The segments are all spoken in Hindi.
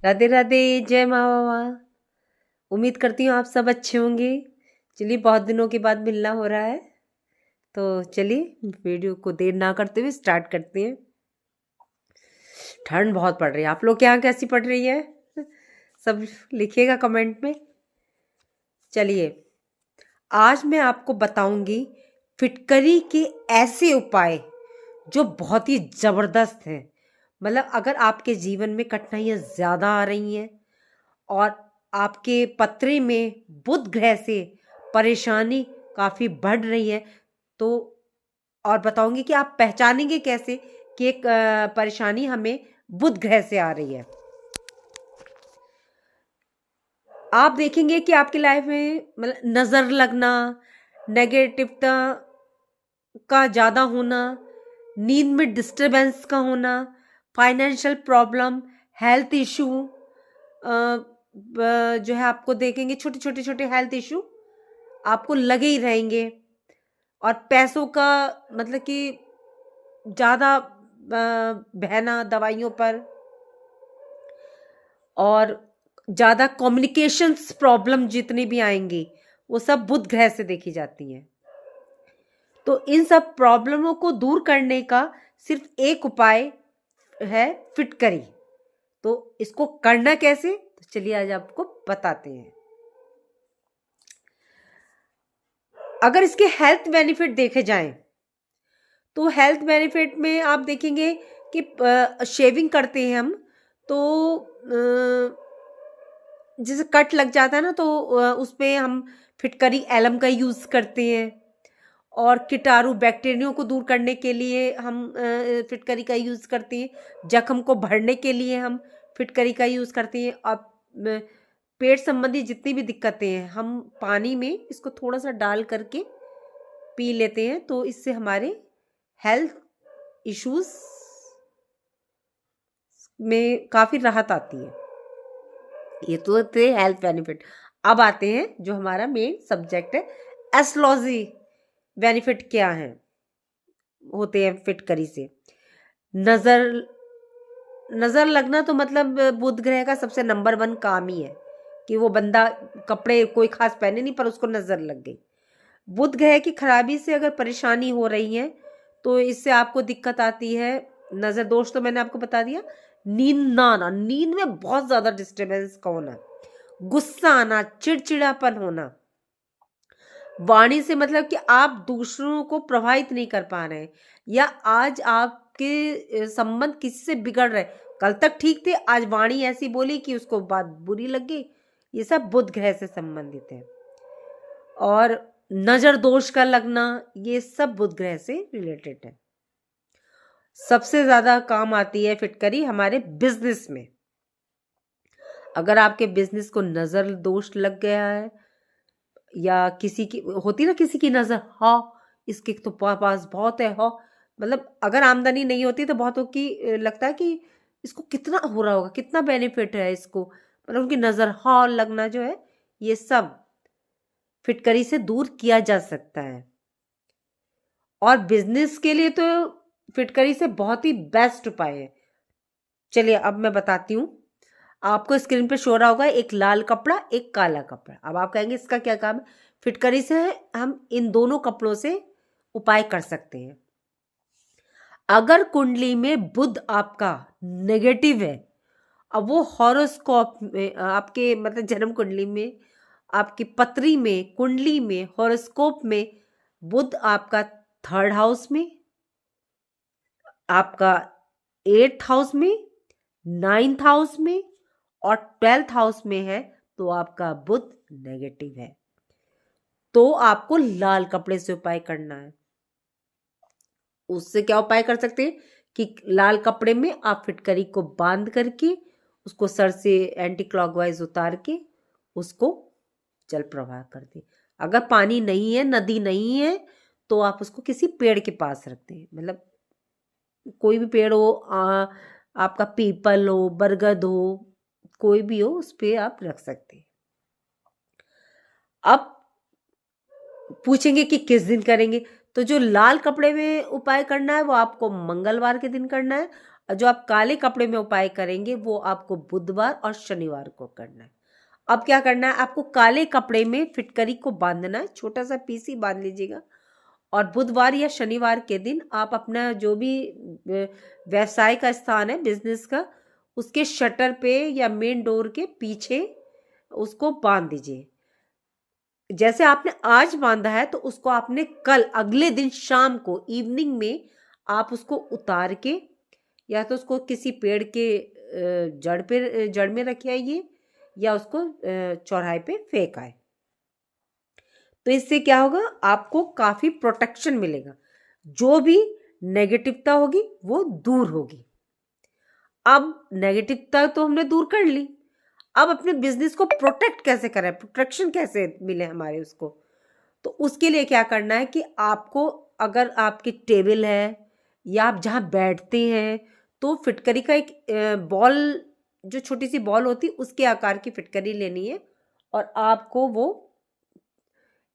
राधे राधे, जय माँ बाबा। उम्मीद करती हूँ आप सब अच्छे होंगे। चलिए, बहुत दिनों के बाद मिलना हो रहा है, तो चलिए वीडियो को देर ना करते हुए स्टार्ट करते हैं। ठंड बहुत पड़ रही है, आप लोग के यहाँ कैसी पड़ रही है? सब लिखिएगा कमेंट में। चलिए, आज मैं आपको बताऊंगी फिटकरी के ऐसे उपाय जो बहुत ही ज़बरदस्त हैं। मतलब अगर आपके जीवन में कठिनाइयाँ ज़्यादा आ रही हैं और आपके पत्रे में बुध ग्रह से परेशानी काफ़ी बढ़ रही है, तो और बताऊंगी कि आप पहचानेंगे कैसे कि एक परेशानी हमें बुध ग्रह से आ रही है। आप देखेंगे कि आपकी लाइफ में मतलब नज़र लगना, नेगेटिवता का ज़्यादा होना, नींद में डिस्टरबेंस का होना, फाइनेंशियल प्रॉब्लम, हेल्थ इशू, जो है आपको देखेंगे छोटे हेल्थ इशू आपको लगे ही रहेंगे। और पैसों का मतलब कि ज़्यादा बहना दवाइयों पर, और ज़्यादा कम्युनिकेशंस प्रॉब्लम जितनी भी आएंगी वो सब बुध ग्रह से देखी जाती हैं। तो इन सब प्रॉब्लमों को दूर करने का सिर्फ एक उपाय है, फिटकरी। तो इसको करना कैसे, तो चलिए आज आपको बताते हैं। अगर इसके हेल्थ बेनिफिट देखे जाएं तो हेल्थ बेनिफिट में आप देखेंगे कि शेविंग करते हैं हम तो जैसे कट लग जाता है ना, तो उस पे हम फिटकरी एलम का यूज़ करते हैं। और कीटाणु बैक्टीरिया को दूर करने के लिए हम फिटकरी का यूज़ करते हैं। जख्म को भरने के लिए हम फिटकरी का यूज़ करते हैं। अब पेट संबंधी जितनी भी दिक्कतें हैं, हम पानी में इसको थोड़ा सा डाल करके पी लेते हैं, तो इससे हमारे हेल्थ इश्यूज में काफ़ी राहत आती है। ये तो थे हेल्थ बेनिफिट। अब आते हैं जो हमारा मेन सब्जेक्ट है, एस्ट्रोलॉजी बेनिफिट क्या है होते हैं फिटकरी से। नजर नजर लगना तो मतलब बुध ग्रह का सबसे नंबर 1 काम ही है कि वो बंदा कपड़े कोई खास पहने नहीं पर उसको नजर लग गई। बुध ग्रह की खराबी से अगर परेशानी हो रही है तो इससे आपको दिक्कत आती है। नजर दोष तो मैंने आपको बता दिया। नींद ना आना, नींद में बहुत ज्यादा डिस्टर्बेंस का होना, गुस्सा आना, चिड़चिड़ापन होना, वाणी से मतलब कि आप दूसरों को प्रभावित नहीं कर पा रहे हैं, या आज आपके संबंध किसी से बिगड़ रहे, कल तक ठीक थे, आज वाणी ऐसी बोली कि उसको बात बुरी लग गई। ये सब बुध ग्रह से संबंधित है। और नजर दोष का लगना, ये सब बुध ग्रह से रिलेटेड है। सबसे ज्यादा काम आती है फिटकरी हमारे बिजनेस में। अगर आपके बिजनेस को नजर दोष लग गया है, या किसी की होती ना, किसी की नजर, हाँ इसके तो पास बहुत है, हाँ मतलब अगर आमदनी नहीं होती तो बहुतों की लगता है कि इसको कितना हो रहा होगा, कितना बेनिफिट है इसको, मतलब उनकी नजर हाँ लगना जो है, ये सब फिटकरी से दूर किया जा सकता है। और बिजनेस के लिए तो फिटकरी से बहुत ही बेस्ट उपाय है। चलिए अब मैं बताती हूँ। आपको स्क्रीन पे शो रहा होगा एक लाल कपड़ा, एक काला कपड़ा। अब आप कहेंगे इसका क्या काम है? फिटकरी से हम इन दोनों कपड़ों से उपाय कर सकते हैं। अगर कुंडली में बुध आपका नेगेटिव है, अब वो हॉरोस्कोप में आपके मतलब जन्म कुंडली में, आपकी पत्री में, कुंडली में, हॉरोस्कोप में बुध आपका 3rd हाउस में, आपका 8th हाउस में, 9th हाउस में और 12th हाउस में है, तो आपका बुध नेगेटिव है। तो आपको लाल कपड़े से उपाय करना है। उससे क्या उपाय कर सकते हैं कि लाल कपड़े में आप फिटकरी को बांध करके उसको सर से एंटी क्लॉकवाइज उतार के उसको जल प्रवाह कर दें। अगर पानी नहीं है, नदी नहीं है, तो आप उसको किसी पेड़ के पास रखते हैं। मतलब कोई भी पेड़ हो, आपका पीपल हो, बरगद हो, कोई भी हो, उस पे आप रख सकते हैं। अब पूछेंगे कि किस दिन करेंगे, तो जो लाल कपड़े में उपाय करना है वो आपको मंगलवार के दिन करना है, और जो आप काले कपड़े में उपाय करेंगे वो आपको बुधवार और शनिवार को करना है। अब क्या करना है, आपको काले कपड़े में फिटकरी को बांधना है, छोटा सा पीस ही बांध लीजिएगा। और बुधवार या शनिवार के दिन आप अपना जो भी व्यवसाय का स्थान है, बिजनेस का, उसके शटर पे या मेन डोर के पीछे उसको बांध दीजिए। जैसे आपने आज बांधा है तो उसको आपने कल अगले दिन शाम को इवनिंग में आप उसको उतार के या तो उसको किसी पेड़ के जड़ में रखे आइए या उसको चौराहे पे फेंक आए। तो इससे क्या होगा, आपको काफी प्रोटेक्शन मिलेगा, जो भी नेगेटिवता होगी वो दूर होगी। अब नेगेटिवता तो हमने दूर कर ली, अब अपने बिजनेस को प्रोटेक्ट कैसे करें, प्रोटेक्शन कैसे मिले हमारे उसको। तो उसके लिए क्या करना है कि आपको, अगर आपकी टेबल है या आप जहाँ बैठते हैं, तो फिटकरी का एक बॉल, जो छोटी सी बॉल होती है उसके आकार की फिटकरी लेनी है और आपको वो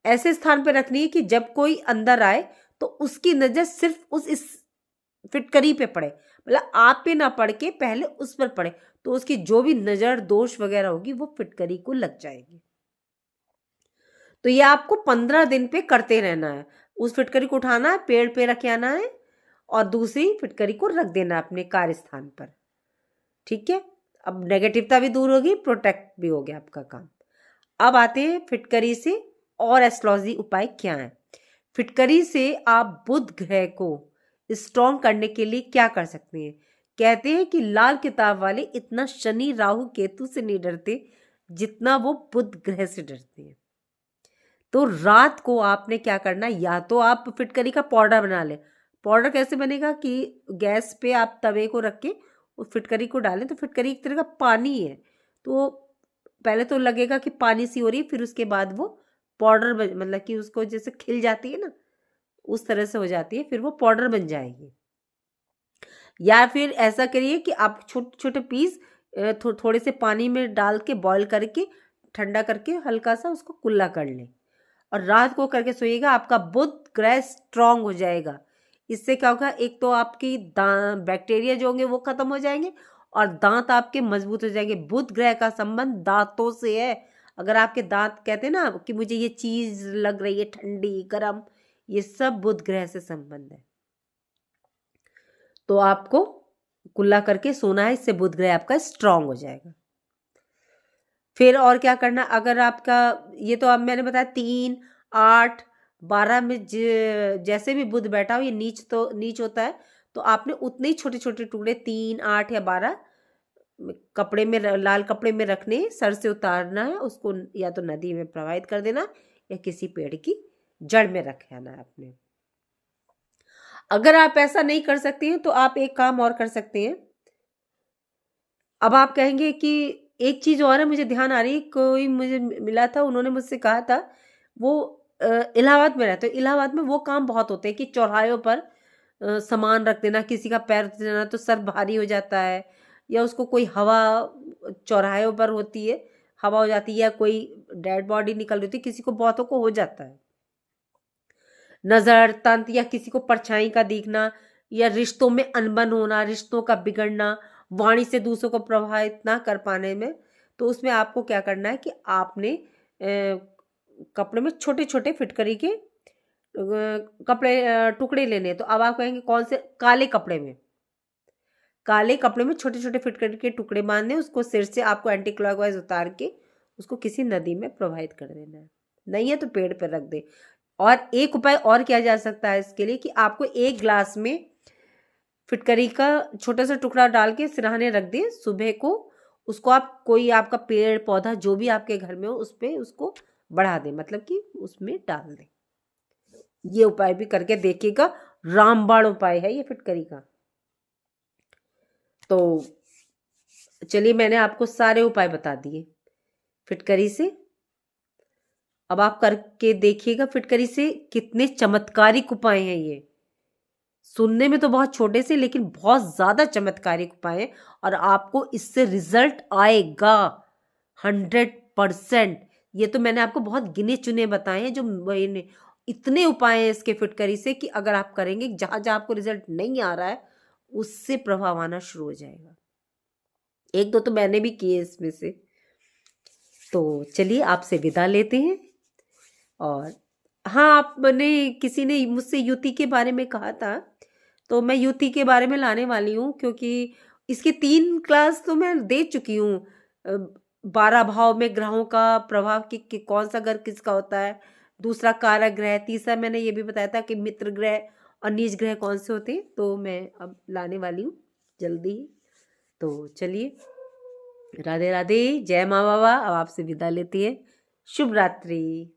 ऐसे स्थान पर रखनी है कि जब कोई अंदर आए तो उसकी नजर सिर्फ इस फिटकरी पे पड़े, मतलब आप पे ना पड़ के पहले उस पर पड़े, तो उसकी जो भी नजर दोष वगैरह होगी वो फिटकरी को लग जाएगी। तो ये आपको 15 दिन पे करते रहना है। उस फिटकरी को उठाना है, पेड़ पे रख आना है और दूसरी फिटकरी को रख देना है अपने कार्यस्थान पर। ठीक है, अब नेगेटिवता भी दूर होगी, प्रोटेक्ट भी हो गया आपका काम। अब आते हैं फिटकरी से और एस्ट्रोलॉजी उपाय क्या है। फिटकरी से आप बुध ग्रह को स्ट्रॉन्ग करने के लिए क्या कर सकते हैं। कहते हैं कि लाल किताब वाले इतना शनि राहु केतु से नहीं डरते जितना वो बुध ग्रह से डरते हैं। तो रात को आपने क्या करना, या तो आप फिटकरी का पाउडर बना ले। पाउडर कैसे बनेगा कि गैस पे आप तवे को रख के उस फिटकरी को डालें, तो फिटकरी एक तरह का पानी है, तो पहले तो लगेगा कि पानी सी हो रही है, फिर उसके बाद वो पाउडर मतलब कि उसको जैसे खिल जाती है ना, उस तरह से हो जाती है, फिर वो पाउडर बन जाएगी। या फिर ऐसा करिए कि आप छोटे छोटे पीस थोड़े से पानी में डाल के बॉईल करके ठंडा करके हल्का सा उसको कुल्ला कर लें और रात को करके सोइएगा। आपका बुध ग्रह स्ट्रांग हो जाएगा। इससे क्या होगा, एक तो आपकी बैक्टीरिया जो होंगे वो खत्म हो जाएंगे और दांत आपके मजबूत हो जाएंगे। बुध ग्रह का संबंध दांतों से है। अगर आपके दांत कहते हैं ना कि मुझे ये चीज लग रही है ठंडी गर्म, ये सब बुध ग्रह से संबंध है। तो आपको कुल्ला करके सोना है, इससे बुध ग्रह आपका स्ट्रांग हो जाएगा। फिर और क्या करना, अगर आपका ये तो अब मैंने बताया 3, 8, 12 में जैसे भी बुध बैठा हो, ये नीच होता है, तो आपने उतने ही छोटे छोटे टुकड़े 3, 8 या 12 कपड़े में, लाल कपड़े में रखने, सर से उतारना है उसको, या तो नदी में प्रवाहित कर देना या किसी पेड़ की जड़ में रख आना है आपने। अगर आप ऐसा नहीं कर सकते हैं तो आप एक काम और कर सकते हैं। अब आप कहेंगे कि एक चीज और है, मुझे ध्यान आ रही है, कोई मुझे मिला था, उन्होंने मुझसे कहा था, वो इलाहाबाद में रहते, इलाहाबाद में वो काम बहुत होते हैं कि चौराहों पर सामान रख देना, किसी का पैर रख देना तो सर भारी हो जाता है, या उसको कोई हवा, चौराहों पर होती है, हवा हो जाती है, या कोई डेड बॉडी निकल रही होती है, किसी को बहुतों को हो जाता है। नजर तंत्र या किसी को परछाई का दिखना या रिश्तों में अनबन होना, रिश्तों का बिगड़ना, वाणी से दूसरों को प्रभावित ना कर पाने में, तो उसमें आपको क्या करना है कि आपने कपड़े में छोटे छोटे फिटकरी के कपड़े टुकड़े लेने। तो अब आप कहेंगे कौन से, काले कपड़े में छोटे छोटे फिटकरी के टुकड़े बांधने, उसको सिर से आपको एंटी क्लॉकवाइज उतार के उसको किसी नदी में प्रवाहित कर देना है, नहीं है तो पेड़ पर रख दे। और एक उपाय और किया जा सकता है इसके लिए कि आपको एक ग्लास में फिटकरी का छोटा सा टुकड़ा डाल के सिरहाने रख दें, सुबह को उसको आप कोई आपका पेड़ पौधा जो भी आपके घर में हो उस पर उसको बढ़ा दें, मतलब कि उसमें डाल दें। ये उपाय भी करके देखिएगा, रामबाण उपाय है ये फिटकरी का। तो चलिए, मैंने आपको सारे उपाय बता दिए फिटकरी से। अब आप करके देखिएगा फिटकरी से कितने चमत्कारिक उपाय हैं ये। सुनने में तो बहुत छोटे से, लेकिन बहुत ज्यादा चमत्कारिक उपाय हैं और आपको इससे रिजल्ट आएगा 100%। ये तो मैंने आपको बहुत गिने चुने बताए हैं, जो इतने उपाय हैं इसके फिटकरी से कि अगर आप करेंगे, जहां जहां आपको रिजल्ट नहीं आ रहा है उससे प्रभाव आना शुरू हो जाएगा। एक दो तो मैंने भी किए इसमें से। तो चलिए आपसे विदा लेते हैं। और हाँ, आपने किसी ने मुझसे युति के बारे में कहा था, तो मैं युति के बारे में लाने वाली हूँ, क्योंकि इसकी 3 क्लास तो मैं दे चुकी हूँ। 12 भाव में ग्रहों का प्रभाव कि कौन सा ग्रह किसका होता है, दूसरा कारक ग्रह, तीसरा मैंने ये भी बताया था कि मित्र ग्रह और नीच ग्रह कौन से होते हैं। तो मैं अब लाने वाली हूँ जल्दी ही। तो चलिए, राधे राधे, जय माँ बाबा। अब आपसे विदा लेती है। शुभ रात्रि।